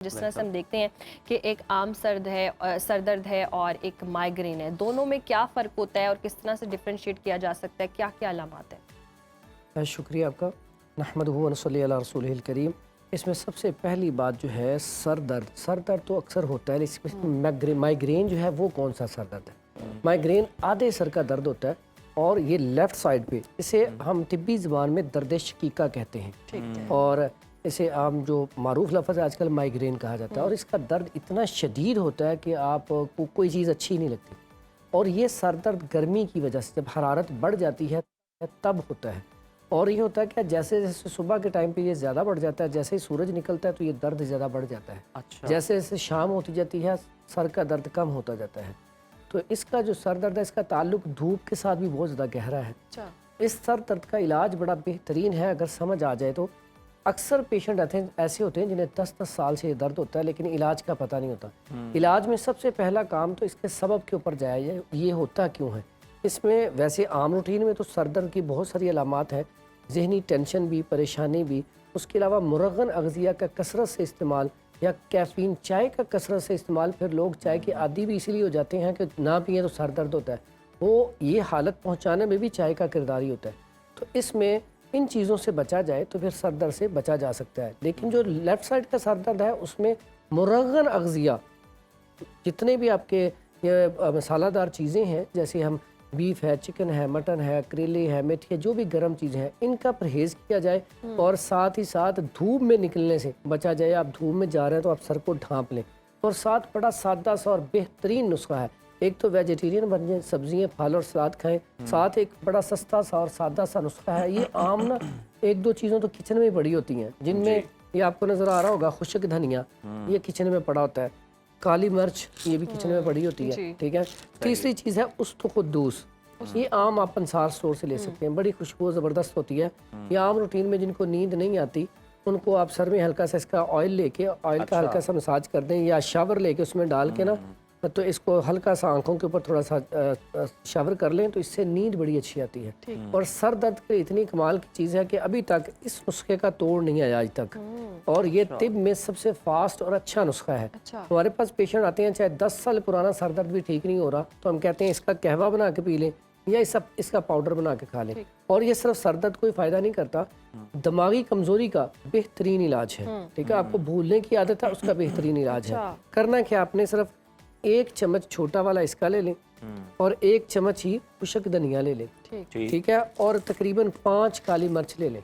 जिस तरह से हम देखते हैं कि एक आम सर दर्द है और एक माइग्रेन है, दोनों में क्या फ़र्क होता है और किस तरह से डिफरेंशिएट किया जा सकता है, क्या क्या अलामात है? शुक्रिया आपका। नहमदुहु व नसल्ली अला रसूलिहिल करीम। इसमें सबसे पहली बात जो है सर दर्द तो अक्सर होता है, लेकिन माइग्रेन जो है वो कौन सा सर दर्द है? माइग्रेन आधे सर का दर्द होता है और ये लेफ़्ट साइड पे, इसे हम तिब्बी ज़बान में दर्द शकीका कहते हैं और इसे आम जो मारूफ लफ्ज़ है आजकल माइग्रेन कहा जाता है। और इसका दर्द इतना शदीद होता है कि आपको कोई चीज़ अच्छी नहीं लगती। और ये सर दर्द गर्मी की वजह से जब हरारत बढ़ जाती है तब होता है। और ये होता है कि जैसे जैसे सुबह के टाइम पे ये ज़्यादा बढ़ जाता है, जैसे ही सूरज निकलता है तो ये दर्द ज़्यादा बढ़ जाता है। अच्छा। जैसे जैसे शाम होती जाती है सर का दर्द कम होता जाता है। तो इसका जो सर दर्द है इसका ताल्लुक धूप के साथ भी बहुत ज़्यादा गहरा है। अच्छा। इस सर दर्द का इलाज बड़ा बेहतरीन है अगर समझ आ जाए तो। अक्सर पेशेंट ऐसे होते हैं जिन्हें 10-10 साल से ये दर्द होता है लेकिन इलाज का पता नहीं होता। इलाज में सबसे पहला काम तो इसके सबब के ऊपर जाए, ये होता क्यों है। इसमें वैसे आम रूटीन में तो सर दर्द की बहुत सारी अलामात हैं, ज़हनी टेंशन भी, परेशानी भी। उसके अलावा मुरगन अग़ज़िया का कसरत से इस्तेमाल या कैफ़ीन चाय का कसरत से इस्तेमाल। फिर लोग चाय के आदी भी इसीलिए हो जाते हैं कि ना पिए तो सर दर्द होता है, वो ये हालत पहुँचाने में भी चाय का किरदार ही होता है। तो इसमें इन चीज़ों से बचा जाए तो फिर सर दर्द से बचा जा सकता है। लेकिन जो लेफ़्ट साइड का सर दर्द है उसमें मुरगन अग़ज़िया, जितने भी आपके ये मसालादार चीज़ें हैं, जैसे हम बीफ है, चिकन है, मटन है, करेले है, मेथी है, जो भी गर्म चीज़ें हैं इनका परहेज़ किया जाए और साथ ही साथ धूप में निकलने से बचा जाए। आप धूप में जा रहे हैं तो आप सर को ढांप लें। और साथ बड़ा सादा सा और बेहतरीन नुस्खा है, एक तो वेजिटेरियन बन जाए, सब्जियाँ फल और सलाद खाएं। साथ एक बड़ा सस्ता सा और सादा सा नुस्खा है। ये आम ना एक दो चीज़ों तो किचन में पड़ी होती हैं, जिनमें ये आपको नज़र आ रहा होगा खुश्क धनिया, ये किचन में पड़ा होता है। काली मिर्च ये भी किचन में पड़ी होती है, ठीक है। तीसरी चीज़ है उस्तुकुद्दूस, ये आम आप पंसार स्टोर से ले सकते हैं, बड़ी खुशबू ज़बरदस्त होती है। ये आम रूटीन में जिनको नींद नहीं आती उनको आप सर में हल्का सा इसका ऑयल लेके ऑयल का हल्का सा मसाज कर दें या शावर लेके उसमें डाल के ना, तो इसको हल्का सा आंखों के ऊपर थोड़ा सा शावर कर लें तो इससे नींद बड़ी अच्छी आती है। और सर दर्द की इतनी कमाल की चीज़ है कि अभी तक इस नुस्खे का तोड़ नहीं आया आज तक। और ये तिब में सबसे फास्ट और अच्छा नुस्खा है। हमारे पास पेशेंट आते हैं चाहे 10 साल पुराना सर दर्द भी ठीक नहीं हो रहा तो हम कहते हैं इसका कहवा बना के पी लें या इसका पाउडर बना के खा लें। और ये सिर्फ सर दर्द कोई फ़ायदा नहीं करता, दिमागी कमज़ोरी का बेहतरीन इलाज है। ठीक है, आपको भूलने की आदत है उसका बेहतरीन इलाज है। करना क्या, आपने सिर्फ 1 चम्मच छोटा वाला इसका ले लें और 1 चम्मच ही खुश्क धनिया ले लें, ठीक है, और तकरीबन 5 काली मिर्च ले लें।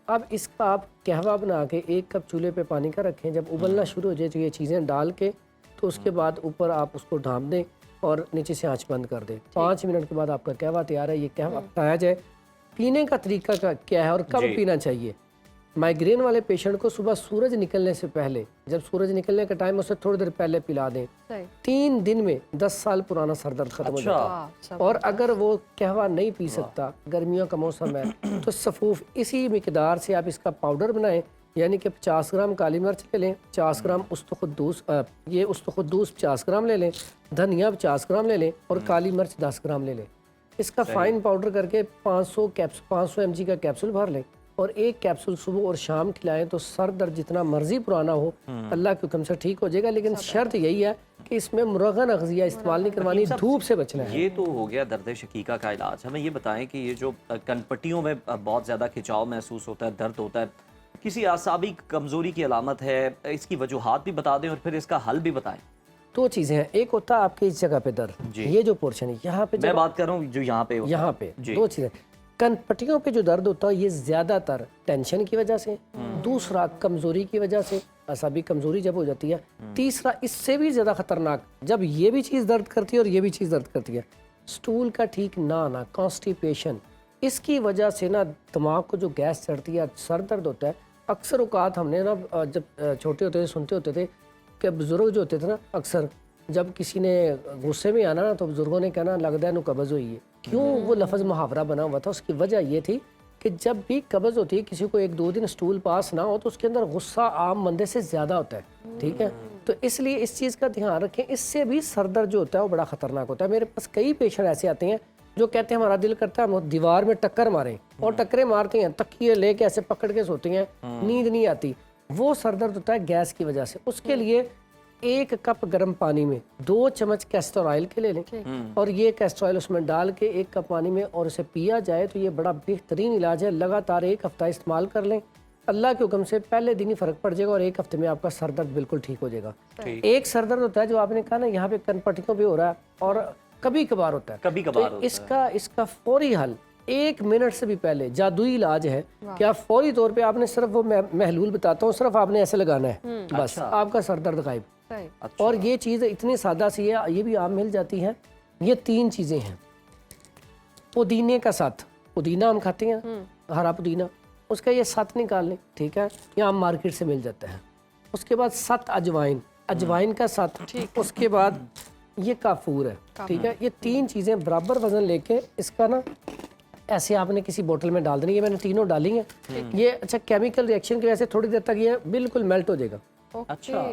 अब इसका आप कहवा बना के 1 कप चूल्हे पे पानी का रखें, जब उबलना शुरू हो जाए तो ये चीज़ें डाल के तो उसके बाद ऊपर आप उसको ढाँप दें और नीचे से आँच बंद कर दें। 5 मिनट के बाद आपका कहवा तैयार है। ये कहवा बताया जाए पीने का तरीका क्या है और कब पीना चाहिए। माइग्रेन वाले पेशेंट को सुबह सूरज निकलने से पहले, जब सूरज निकलने का टाइम उससे थोड़ी देर पहले पिला दें। 3 दिन में 10 साल पुराना सर दर्द खत्म हो जाता है। और अगर वो कहवा नहीं पी सकता, गर्मियों का मौसम है, तो सफूफ इसी मिकदार से आप इसका पाउडर बनाएं, यानी कि 50 ग्राम काली मिर्च ले लें, 50 ग्राम उस्तुकुद्दूस, ये उस्तुकुद्दूस 50 ग्राम ले लें, धनिया 50 ग्राम ले लें और काली मिर्च 10 ग्राम ले लें। इसका फाइन पाउडर करके 500 mg का कैप्सूल भर लें और 1 कैप्सूल सुबह और शाम खिलाएं तो सर दर्द जितना मर्जी पुराना हो अल्लाह के हुक्म से ठीक हो जाएगा। लेकिन शर्त यही है कि इसमें मुरगन अग़ज़िया इस्तेमाल नहीं करवानी, धूप से बचना है। ये तो हो गया दर्द शकीका का इलाज। हमें ये बताएं कि ये जो कनपट्टियों में बहुत ज़्यादा खिंचाव महसूस होता है, दर्द होता है, किसी आसाबी कमज़ोरी की अलामत है, इसकी वजूहात भी बता दें और फिर इसका हल भी बताएं। 2 चीज़ें हैं, एक होता है आपके इस जगह पे दर्द, ये जो पोर्शन है यहाँ पे, मैं बात कर रहा हूँ जो यहाँ पे 2 चीज़ें। कनपट्टियों पे जो दर्द होता है ये ज़्यादातर टेंशन की वजह से, दूसरा कमज़ोरी की वजह से, असाबी कमज़ोरी जब हो जाती है, तीसरा इससे भी ज़्यादा ख़तरनाक जब ये भी चीज़ दर्द करती है और ये भी चीज़ दर्द करती है, स्टूल का ठीक ना आना, कॉन्स्टिपेशन। इसकी वजह से ना दिमाग को जो गैस चढ़ती है, सर दर्द होता है। अक्सर औकात हमने ना जब छोटे होते थे सुनते होते थे कि बुज़ुर्ग जो होते थे ना, अक्सर जब किसी ने गुस्से में आना ना तो बुज़ुर्गों ने कहना लगता है नु कब्ज़ हुई है। क्यों वो लफ्ज़ मुहावरा बना हुआ था, उसकी वजह ये थी कि जब भी कब्ज़ होती है, किसी को 1-2 दिन स्टूल पास ना हो तो उसके अंदर गुस्सा आम बंदे से ज़्यादा होता है, ठीक है। तो इसलिए इस चीज़ का ध्यान रखें, इससे भी सर दर्द जो होता है वो बड़ा ख़तरनाक होता है। मेरे पास कई पेशेंट ऐसे आते हैं जो कहते हैं हमारा दिल करता है हम दीवार में टक्कर मारें, और टक्करें मारते हैं, तकिए लेके ऐसे पकड़ के सोते हैं, नींद नहीं आती। वो सर दर्द होता है गैस की वजह से। उसके लिए 1 कप गर्म पानी में 2 चम्मच कैस्टर ऑयल के ले लें और ये कैस्टर ऑयल उसमें डाल के 1 कप पानी में और उसे पिया जाए तो ये बड़ा बेहतरीन इलाज है। लगातार 1 हफ्ता इस्तेमाल कर लें, अल्लाह के हुक्म से पहले दिन ही फ़र्क पड़ जाएगा और 1 हफ्ते में आपका सर दर्द बिल्कुल ठीक हो जाएगा। एक सर दर्द होता है जो आपने कहा ना यहाँ पे कनपट्टियों पे हो रहा है और कभी कभार होता है, कभी कभार तो इसका फौरी हल 1 मिनट से भी पहले जादुई इलाज है कि आप फौरी तौर पे आपने सिर्फ वो महलूल बताता हूँ, सिर्फ आपने ऐसे लगाना है बस, आपका सर दर्द गायब। और ये चीज़ इतनी सादा सी है, ये भी आम मिल जाती है। ये 3 चीज़ें हैं। पुदीने का साथ, पुदीना हम खाते हैं हरा पुदीना, उसका ये साथ निकाल लें, ठीक है, ये आम मार्केट से मिल जाता है। उसके बाद 7 अजवाइन, अजवाइन का साथ, उसके बाद ये काफूर है, ठीक है। ये 3 चीज़ें बराबर वजन लेके इसका ना ऐसे आपने किसी बोतल में डाल देनी। ये मैंने तीनों डाली हैं। ये अच्छा केमिकल रिएक्शन की वजह से थोड़ी देर तक ये बिल्कुल मेल्ट हो जाएगा। अच्छा,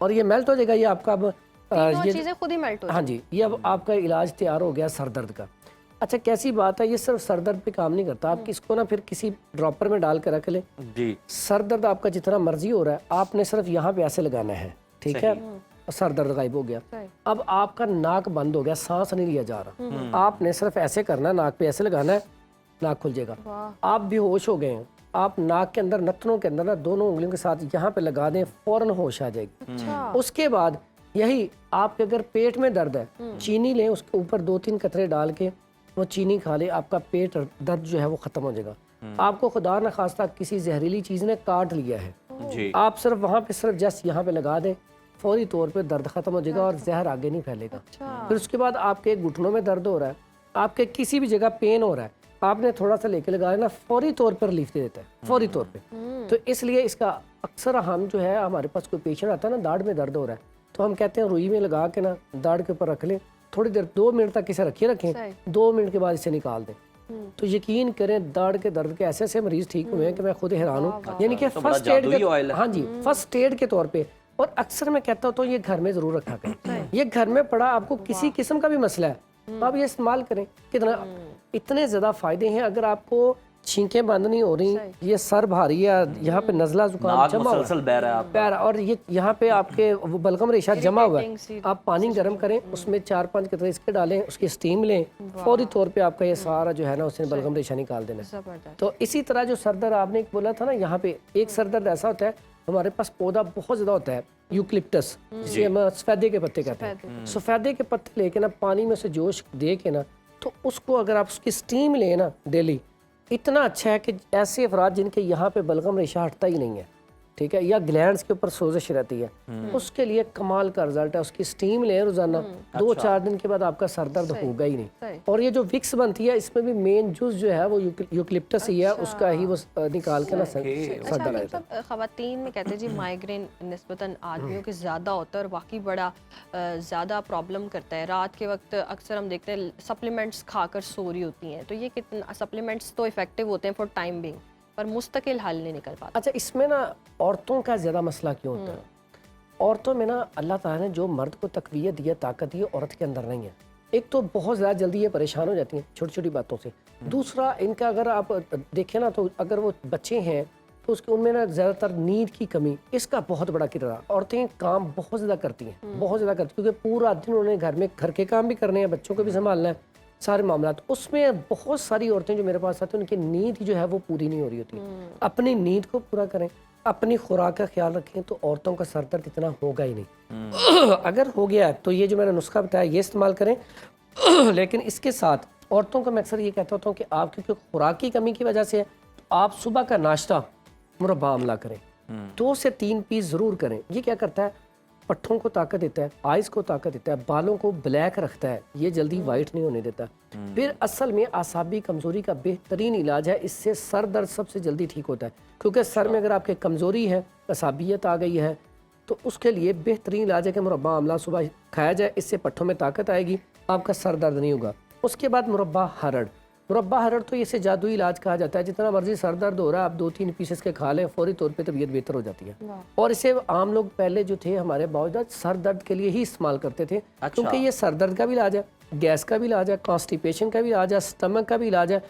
और ये मेल्ट हो जाएगा, ये आपका अब ये चीजें खुद ही मेल्ट हो हाँ जी, ये अब आपका इलाज तैयार हो गया सर दर्द का। अच्छा कैसी बात है, ये सिर्फ सर दर्द पे काम नहीं करता, आप इसको ना फिर किसी ड्रॉपर में डाल के रख लें जी। सर दर्द आपका जितना मर्जी हो रहा है, आपने सिर्फ यहाँ पे ऐसे लगाना है, ठीक है, सर दर्द गायब हो गया। अब आपका नाक बंद हो गया, सांस नहीं लिया जा रहा, आपने सिर्फ ऐसे करना है, नाक पे ऐसे लगाना है, नाक खुल जाएगा। आप बेहोश हो गए हैं, आप नाक के अंदर नथनों के अंदर ना दोनों उंगलियों के साथ यहाँ पे लगा दें, फौरन होश आ जाएगी। उसके बाद यही आपके अगर पेट में दर्द है, चीनी लें, उसके ऊपर 2-3 कतरे डाल के वो चीनी खा ले, आपका पेट दर्द जो है वो खत्म हो जाएगा। आपको खुदा न खास्ता किसी जहरीली चीज ने काट लिया है जी, आप सिर्फ वहाँ पे सिर्फ जस्ट यहाँ पे लगा दें, फौरी तौर पे दर्द खत्म हो जाएगा और जहर आगे नहीं फैलेगा। फिर उसके बाद आपके घुटनों में दर्द हो रहा है, आपके किसी भी जगह पेन हो रहा है, आपने थोड़ा सा लेके लगाया ना, फौरी तौर पर रिलीफ दे देता है, फौरी तौर पे। तो इसलिए इसका अक्सर हम जो है, हमारे पास कोई पेशेंट आता है ना, दाढ़ में दर्द हो रहा है, तो हम कहते हैं रुई में लगा के ना दाढ़ के ऊपर रख लें, थोड़ी देर 2 मिनट तक इसे रखें, 2 मिनट के बाद इसे निकाल दें। तो यकीन करें दाढ़ के दर्द के ऐसे ऐसे मरीज ठीक हुए हैं कि मैं खुद हैरान हूँ। यानी कि फर्स्ट एड, हाँ जी, फर्स्ट एड के तौर पे। और अक्सर मैं कहता हूँ तो ये घर में जरूर रखा करें, ये घर में पड़ा, आपको किसी किस्म का भी मसला है आप ये इस्तेमाल करें। कितना इतने ज्यादा फायदे हैं। अगर आपको छींकें बंद नहीं हो रही, ये सर भारी है, यहाँ पे नजला जुकाम जमा हुआ है और ये यहाँ पे आपके वो बलगम रेशा जमा हुआ है, आप पानी गर्म करें, उसमें 4-5 कतरे इसके डालें, उसकी स्टीम लें, फौरी तौर पे आपका ये सारा जो है ना उसने बलगम रेशा निकाल देना। तो इसी तरह जो सरदर्द आपने बोला था ना, यहाँ पे एक सरदर्द ऐसा होता है, हमारे पास पौधा बहुत ज्यादा होता है यूकलिप्टस, जिसे हम सफेदे के पत्ते कहते हैं। सफेदे के पत्ते लेके ना पानी में से जोश दे के ना, तो उसको अगर आप उसकी स्टीम लें ना डेली, इतना अच्छा है कि ऐसे अफराद जिनके यहाँ पे बलगम रेशा हटता ही नहीं है, ठीक है, या ग्लैंड्स के ऊपर सोजिश रहती है, उसके लिए कमाल का रिजल्ट है। उसकी स्टीम लें रोजाना, 2-4 दिन के बाद आपका सर दर्द होगा ही नहीं। और ये जो विक्स बनती है, इसमें भी मेन जूस जो है वो यूकलिप्टस ही है, उसका ही वो निकाल के ना सर दर्द रहता है। खवातीन में कहते हैं जी माइग्रेन निस्बतन आदमियों के ज़्यादा होता है और वाकई बड़ा ज़्यादा प्रॉब्लम करता है। रात के वक्त अक्सर हम देखते हैं सप्लीमेंट्स खाकर सो रही होती हैं, तो ये कितना, सप्लीमेंट्स तो इफेक्टिव होते हैं फॉर टाइम बिंग, पर मुस्तकिल हल नहीं निकल पाता। अच्छा इसमें ना औरतों का ज़्यादा मसला क्यों होता है? औरतों में ना अल्लाह ताला ने जो मर्द को तकवीयत दी है, ताकत दी है, औरत के अंदर नहीं है। एक तो बहुत ज़्यादा जल्दी ये परेशान हो जाती हैं छोटी छोटी बातों से। दूसरा इनका अगर आप देखें ना, तो अगर वो बच्चे हैं तो उसके उनमें ना ज़्यादातर नींद की कमी, इसका बहुत बड़ा किरदार। औरतें काम बहुत ज़्यादा करती हैं, बहुत ज़्यादा करती हैं, क्योंकि पूरा दिन उन्होंने घर में घर के काम भी करने हैं, बच्चों को भी संभालना है, सारे मामला। तो उसमें बहुत सारी औरतें जो मेरे पास आती हैं, उनकी नींद जो है वो पूरी नहीं हो रही होती। अपनी नींद को पूरा करें, अपनी खुराक का ख्याल रखें, तो औरतों का सर दर्द इतना होगा ही नहीं। अगर हो गया तो ये जो मैंने नुस्खा बताया ये इस्तेमाल करें। लेकिन इसके साथ औरतों को मैं अक्सर ये कहता होता हूँ कि आप क्योंकि खुराक की कमी की वजह से है, तो आप सुबह का नाश्ता मुरब्बा आमला करें, 2 से 3 पीस ज़रूर करें। ये क्या करता है, पट्ठों को ताकत देता है, आइज़ को ताकत देता है, बालों को ब्लैक रखता है, ये जल्दी वाइट नहीं होने देता। फिर असल में आसाबी कमज़ोरी का बेहतरीन इलाज है, इससे सर दर्द सबसे जल्दी ठीक होता है। क्योंकि सर में अगर आपके कमज़ोरी है, असाबियत आ गई है, तो उसके लिए बेहतरीन इलाज है कि मुरब्बा आमला सुबह खाया जाए, इससे पट्ठों में ताकत आएगी, आपका सर दर्द नहीं होगा। उसके बाद मुरब्बा हरड़, मुरब्बा हरड़ तो इसे जादुई इलाज कहा जाता है। जितना मर्जी सर दर्द हो रहा है, आप 2-3 पीसेस के खा लें, फौरी तौर पे तबीयत बेहतर हो जाती है। और इसे आम लोग पहले जो थे हमारे बावजूद सर दर्द के लिए ही इस्तेमाल करते थे। क्योंकि ये सर दर्द का भी इलाज है, गैस का भी इलाज है, कॉन्स्टिपेशन का भी इलाज है, स्टमक का भी इलाज है।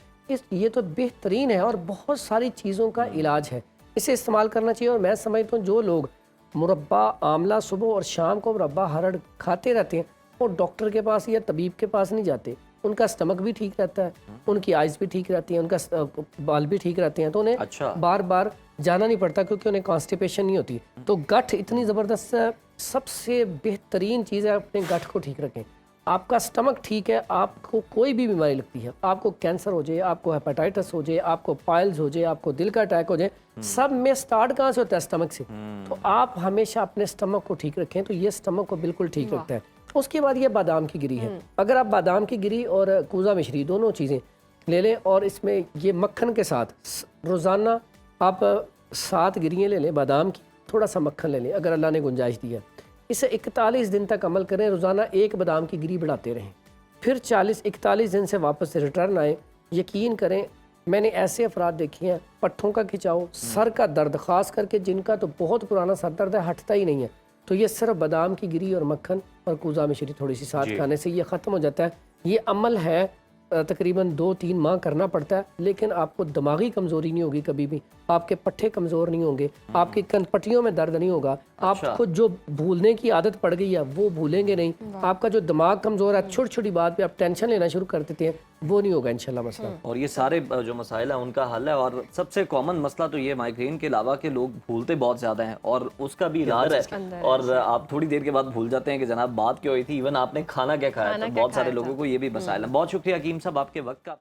ये तो बेहतरीन है और बहुत सारी चीज़ों का इलाज है। इसे इस्तेमाल करना चाहिए। और मैं समझता हूँ जो लोग मुरब्बा आंवला सुबह और शाम को मुरब्बा हरड़ खाते रहते हैं वो डॉक्टर के पास या तबीब के पास नहीं जाते, उनका स्टमक भी ठीक रहता है, उनकी आइज़ भी ठीक रहती हैं, उनका बाल भी ठीक रहते हैं, तो उन्हें अच्छा। बार बार जाना नहीं पड़ता क्योंकि उन्हें कॉन्स्टिपेशन नहीं होती। तो गठ इतनी ज़बरदस्त है, सबसे बेहतरीन चीज़ है अपने गठ को ठीक रखें। आपका स्टमक ठीक है, आपको कोई भी बीमारी लगती है, आपको कैंसर हो जाए, आपको हेपेटाइटिस हो जाए, आपको पाइल्स हो जाए, आपको दिल का अटैक हो जाए, सब में स्टार्ट कहाँ से होता है? स्टमक से। तो आप हमेशा अपने स्टमक को ठीक रखें, तो ये स्टमक को बिल्कुल ठीक रखता है। उसके बाद ये बादाम की गिरी है। अगर आप बादाम की गिरी और कूजा मिश्री दोनों चीज़ें ले लें और इसमें ये मक्खन के साथ रोज़ाना आप 7 गिरियाँ ले लें बादाम की, थोड़ा सा मक्खन ले लें अगर अल्लाह ने गुंजाइश दी है। इसे 41 दिन तक अमल करें, रोज़ाना 1 बादाम की गिरी बढ़ाते रहें, फिर 40-41 दिन से वापस से रिटर्न आए। यकीन करें मैंने ऐसे अफराद देखे हैं, पट्ठों का खिंचाव, सर का दर्द, ख़ास करके जिनका तो बहुत पुराना सर दर्द है, हटता ही नहीं है, तो ये सिर्फ बादाम की गिरी और मक्खन और कूजा मिश्री थोड़ी सी साथ खाने से ये ख़त्म हो जाता है। ये अमल है तकरीबन 2-3 माह करना पड़ता है, लेकिन आपको दिमागी कमज़ोरी नहीं होगी कभी भी, आपके पट्ठे कमज़ोर नहीं होंगे, आपकी कनपट्टियों में दर्द नहीं होगा, आपको जो भूलने की आदत पड़ गई है वो भूलेंगे नहीं, आपका जो दिमाग कमज़ोर है, छोटी छोटी बात पे आप टेंशन लेना शुरू कर देते हैं, वो नहीं होगा इंशाल्लाह मसला। और ये सारे जो मसाइल हैं उनका हल है। और सबसे कॉमन मसला तो ये माइग्रेन के अलावा कि लोग भूलते बहुत ज़्यादा हैं और उसका भी इलाज है। और आप थोड़ी देर के बाद भूल जाते हैं कि जनाब बात क्या हुई थी, इवन आपने खाना क्या खाया था। बहुत सारे लोगों को ये भी मसाइल है। बहुत शुक्रिया हकीम साहब आपके वक्त का।